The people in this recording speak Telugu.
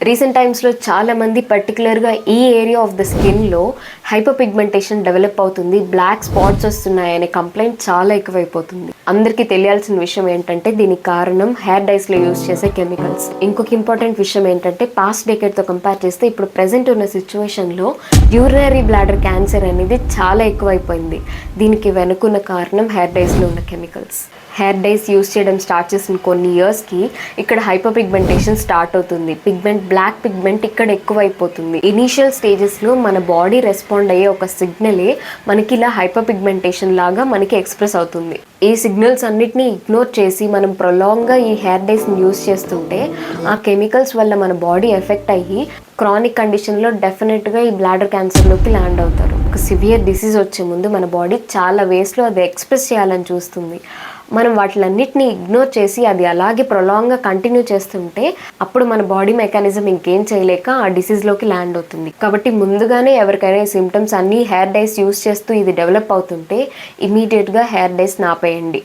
రీసెంట్ టైమ్స్లో చాలామంది పర్టికులర్గా ఈ ఏరియా ఆఫ్ ద స్కిన్లో హైపర్ పిగ్మెంటేషన్ డెవలప్ అవుతుంది, బ్లాక్ స్పాట్స్ వస్తున్నాయనే కంప్లైంట్ చాలా ఎక్కువైపోతుంది. అందరికీ తెలియాల్సిన విషయం ఏంటంటే దీనికి కారణం హెయిర్ డైస్లో యూజ్ చేసే కెమికల్స్. ఇంకొక ఇంపార్టెంట్ విషయం ఏంటంటే పాస్ట్ డెకేడ్తో కంపేర్ చేస్తే ఇప్పుడు ప్రెసెంట్ ఉన్న సిచ్యువేషన్లో యూరినరీ బ్లాడర్ క్యాన్సర్ అనేది చాలా ఎక్కువైపోయింది. దీనికి వెనుకున్న కారణం హెయిర్ డైస్లో ఉన్న కెమికల్స్. హెయిర్ డైస్ యూజ్ చేయడం స్టార్ట్ చేసిన కొన్ని ఇయర్స్కి ఇక్కడ హైపర్ పిగ్మెంటేషన్ స్టార్ట్ అవుతుంది. బ్లాక్ పిగ్మెంట్ ఇక్కడ ఎక్కువైపోతుంది. ఇనీషియల్ స్టేజెస్లో మన బాడీ రెస్పాండ్ అయ్యే ఒక సిగ్నలే మనకి ఇలా హైపర్ పిగ్మెంటేషన్ లాగా మనకి ఎక్స్ప్రెస్ అవుతుంది. ఈ సిగ్నల్స్ అన్నిటినీ ఇగ్నోర్ చేసి మనం ప్రొలాంగ్గా ఈ హెయిర్ డైస్ని యూజ్ చేస్తుంటే ఆ కెమికల్స్ వల్ల మన బాడీ ఎఫెక్ట్ అయ్యి క్రానిక్ కండిషన్లో డెఫినెట్గా ఈ బ్లాడర్ క్యాన్సర్లోకి ల్యాండ్ అవుతారు. ఒక సివియర్ డిసీజ్ వచ్చే ముందు మన బాడీ చాలా వేస్లో అది ఎక్స్ప్రెస్ చేయాలని చూస్తుంది. మనం వాటిలన్నిటిని ఇగ్నోర్ చేసి అది అలాగే ప్రొలాంగ్గా కంటిన్యూ చేస్తుంటే అప్పుడు మన బాడీ మెకానిజం ఇంకేం చేయలేక ఆ డిసీజ్లోకి ల్యాండ్ అవుతుంది. కాబట్టి ముందుగానే ఎవరికైనా ఈ సిమ్టమ్స్ అన్నీ హెయిర్ డైస్ యూజ్ చేస్తూ ఇది డెవలప్ అవుతుంటే ఇమీడియట్గా హెయిర్ డైస్ ఆపేయండి.